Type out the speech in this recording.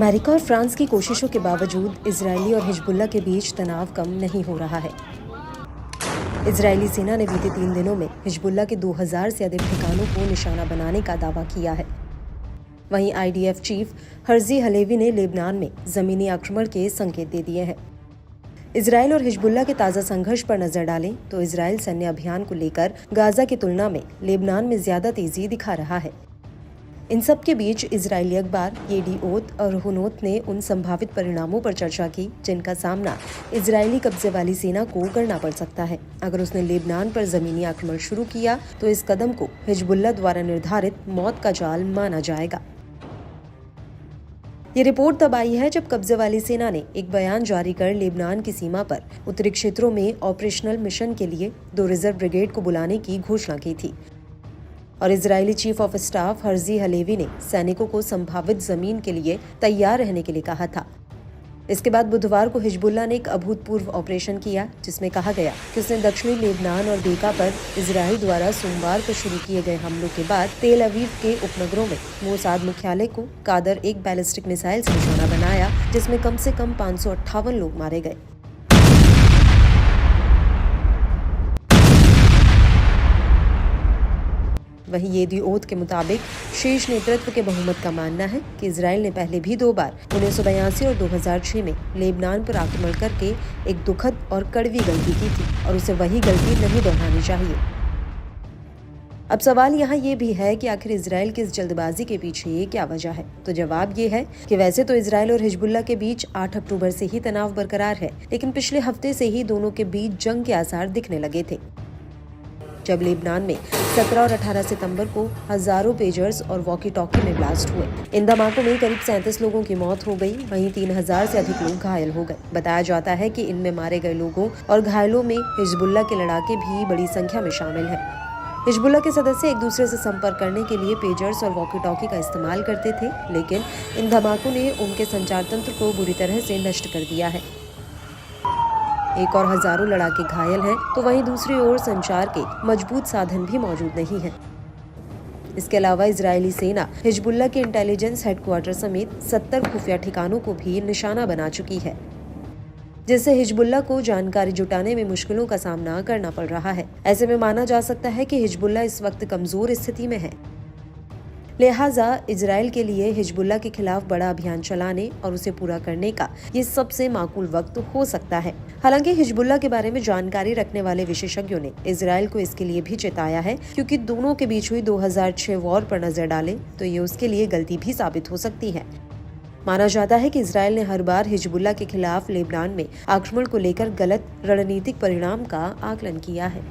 America और France की कोशिशों के बावजूद इजरायली और हिजबुल्लाह के बीच तनाव कम नहीं हो रहा है। इजरायली सेना ने बीते 3 दिनों में हिजबुल्लाह के 2000 से अधिक ठिकानों को निशाना बनाने का दावा किया है। वहीं IDF चीफ हर्जी हलेवी ने लेबनान में जमीनी आक्रमण के संकेत दे दिए हैं। इजरायल और हिजबुल्लाह के ताज़ा संघर्ष पर नजर डालें तो इजरायल सैन्य अभियान को लेकर गाजा की तुलना में लेबनान में ज्यादा तेजी दिखा रहा है। इन सब के बीच इजरायली अखबार येडिओत और हुनोत ने उन संभावित परिणामों पर चर्चा की जिनका सामना इजरायली कब्जे वाली सेना को करना पड़ सकता है। अगर उसने लेबनान पर जमीनी आक्रमण शुरू किया तो इस कदम को हिजबुल्लाह द्वारा निर्धारित मौत का जाल माना जाएगा। ये रिपोर्ट तब आई है जब कब्जे वाली सेना ने एक बयान जारी कर लेबनान की सीमा पर उत्तरी क्षेत्रों में ऑपरेशनल मिशन के लिए 2 रिजर्व ब्रिगेड को बुलाने की घोषणा की थी और Israeli chief of staff Herzi Halevi ने सैनिकों को संभावित जमीन के लिए तैयार रहने के लिए कहा था। इसके बाद बुधवार को हिजबुल्लाह ने एक अभूतपूर्व ऑपरेशन किया जिसमें कहा गया कि उसने दक्षिणी लेबनान और बेका पर इजरायल द्वारा सोमवार को शुरू किए गए हमलों के बाद तेल अवीव के उपनगरों में मोसाद मुख्यालय को कादर एक बैलिस्टिक मिसाइल से निशाना बनाया जिसमें कम से कम 558 लोग मारे गए। वहीं येडिओत के मुताबिक शीर्ष नेतृत्व के बहुमत का मानना है कि इजरायल ने पहले भी 2 बार 1982 और 2006 में लेबनान पर आक्रमण करके एक दुखद और कड़वी गलती की थी और उसे वही गलती नहीं दोहरानी चाहिए। अब सवाल यहाँ ये भी है कि आखिर इजरायल की इस जल्दबाजी के पीछे क्या वजह है। तो जवाब ये है कि वैसे तो इजरायल और हिजबुल्लाह के बीच 8 अक्टूबर से ही तनाव बरकरार है, लेकिन पिछले हफ्ते से ही दोनों के बीच जंग के आसार दिखने लगे थे। जब लेबनान में 17 और 18 सितंबर को हजारों पेजर्स और वॉकी टॉकी में ब्लास्ट हुए। इन धमाकों में करीब 37 लोगों की मौत हो गई, वहीं 3000 से अधिक लोग घायल हो गए। बताया जाता है कि इनमें मारे गए लोगों और घायलों में हिजबुल्लाह के लड़ाके भी बड़ी संख्या में शामिल हैं। हिजबुल्लाह के सदस्य एक दूसरे से संपर्क करने के लिए पेजर्स और वॉकी टॉकी का इस्तेमाल करते थे, लेकिन इन धमाकों ने उनके संचार तंत्र को बुरी तरह से नष्ट कर दिया है। एक और हजारों लड़ाके घायल हैं, तो वहीं दूसरी ओर संचार के मजबूत साधन भी मौजूद नहीं हैं। इसके अलावा इजरायली सेना हिजबुल्लाह के इंटेलिजेंस हेडक्वार्टर समेत 70 खुफिया ठिकानों को भी निशाना बना चुकी है, जिससे हिजबुल्लाह को जानकारी जुटाने में मुश्किलों का सामना करना पड़ रहा है। ऐसे में माना जा सकता है कि हिजबुल्लाह इस वक्त कमजोर स्थिति में है, लिहाजा इजरायल के लिए हिजबुल्लाह के खिलाफ बड़ा अभियान चलाने और उसे पूरा करने का ये सबसे माकूल वक्त हो सकता है। हालांकि हिजबुल्लाह के बारे में जानकारी रखने वाले विशेषज्ञों ने इजरायल को इसके लिए भी चेताया है, क्योंकि दोनों के बीच हुई 2006 वॉर पर नजर डालें तो ये उसके लिए गलती भी साबित हो सकती है। माना जाता है कि इजरायल ने हर बार हिजबुल्लाह के खिलाफ लेबनान में आक्रमण को लेकर गलत रणनीतिक परिणाम का आकलन किया है।